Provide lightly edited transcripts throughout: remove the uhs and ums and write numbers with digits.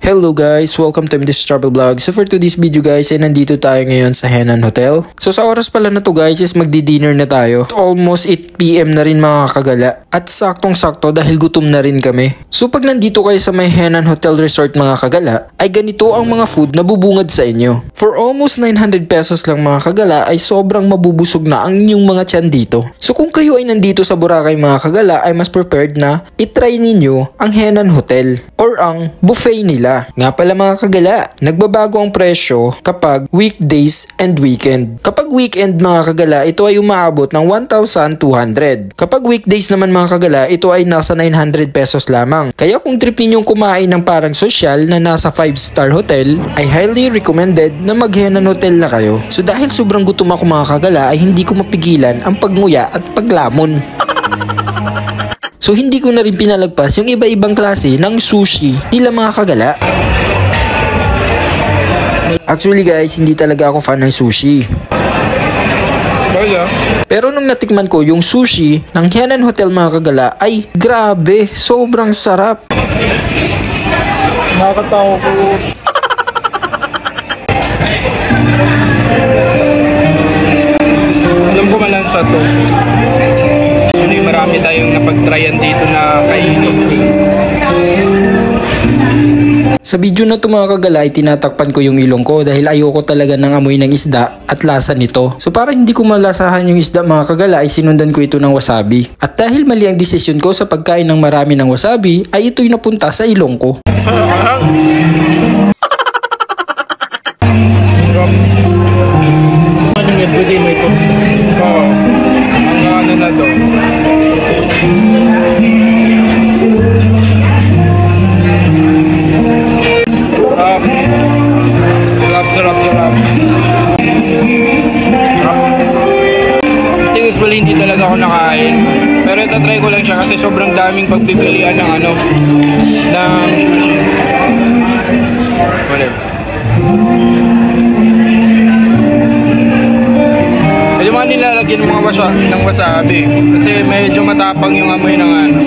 Hello guys! Welcome to this travel vlog. So for today's video guys ay nandito tayo ngayon sa Henan Hotel. So sa oras pala na to guys is magdi-dinner na tayo. Almost 8 PM na rin mga kagala. At saktong sakto dahil gutom na rin kami. So pag nandito kayo sa may Henan Hotel Resort mga kagala ay ganito ang mga food na bubungad sa inyo. For almost 900 pesos lang mga kagala ay sobrang mabubusog na ang inyong mga tiyan dito. So kung kayo ay nandito sa Boracay mga kagala ay mas prepared na itry ninyo ang Henan Hotel or ang buffet nila. Nga pala mga kagala, nagbabago ang presyo kapag weekdays and weekend. Kapag weekend mga kagala, ito ay umaabot ng 1,200. Kapag weekdays naman mga kagala, ito ay nasa 900 pesos lamang. Kaya kung trip ninyong kumain ng parang social na nasa 5-star hotel, ay highly recommended na mag-Henan Hotel na kayo. So dahil sobrang gutom ako mga kagala, ay hindi ko mapigilan ang pagnguya at paglamon. So hindi ko na rin pinalagpas yung iba-ibang klase ng sushi nila mga kagala. Actually guys, hindi talaga ako fan ng sushi. Pero nung natikman ko yung sushi ng Henan Hotel mga kagala ay grabe, sobrang sarap. Nakakatawa ko. Alam ko malansa to. Marami tayong napag-tryan dito na kainin. Sa video na ito mga kagala ay tinatakpan ko yung ilong ko dahil ayoko talaga ng amoy ng isda at lasa nito. So para hindi ko malasahan yung isda mga kagala ay sinundan ko ito ng wasabi. At dahil mali ang desisyon ko sa pagkain ng marami ng wasabi ay ito'y napunta sa ilong ko. Everyday may post. Ang ano na to. Sarap. Usually hindi talaga ako nakain. Pero itatry ko lang siya kasi sobrang daming pagpipilian ng ano, ng sushi. Whatever. Pwede mga nilalagyan ng mga ng wasabi. Kasi medyo matapang yung amoy ng ano.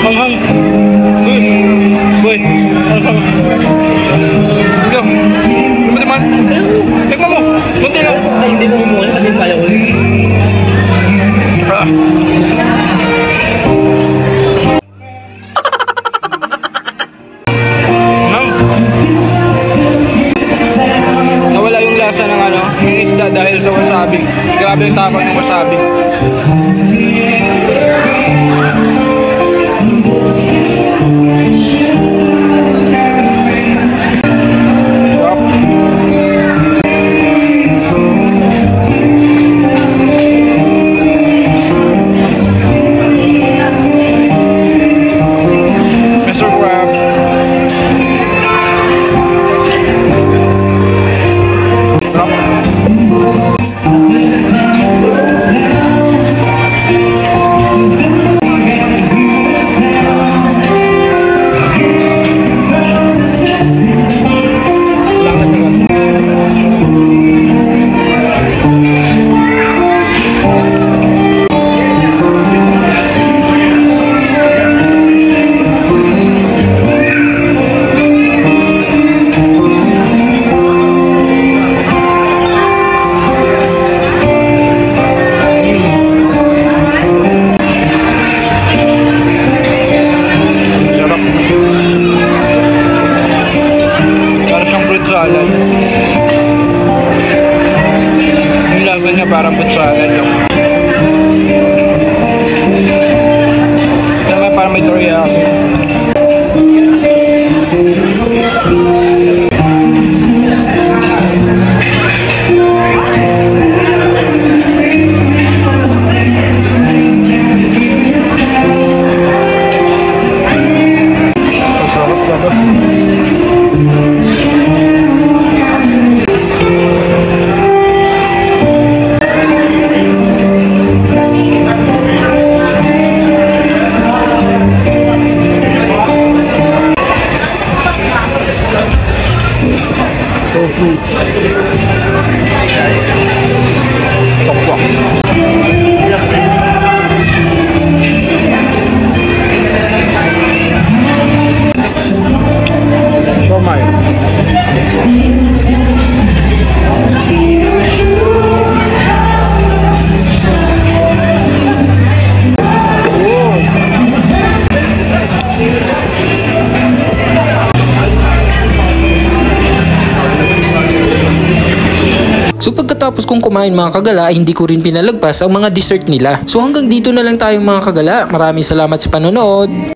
Manghang. Boy. Manghang. Go. Buti man. Tingnan mo. Buti lang. Ay, hindi mo muna kasi pala ko. Nawala yung lasa ng ano, yung isda dahil sa wasabi. Grabe yung tapang ng wasabi. Salad. Yung lasa niya parang fruit salad yung. Kaya parang may teriyaki. Masarap ba? Tokwa. Somay. So pagkatapos kong kumain mga kagala, ay hindi ko rin pinalagpas ang mga dessert nila. So hanggang dito na lang tayo mga kagala. Maraming salamat sa panonood.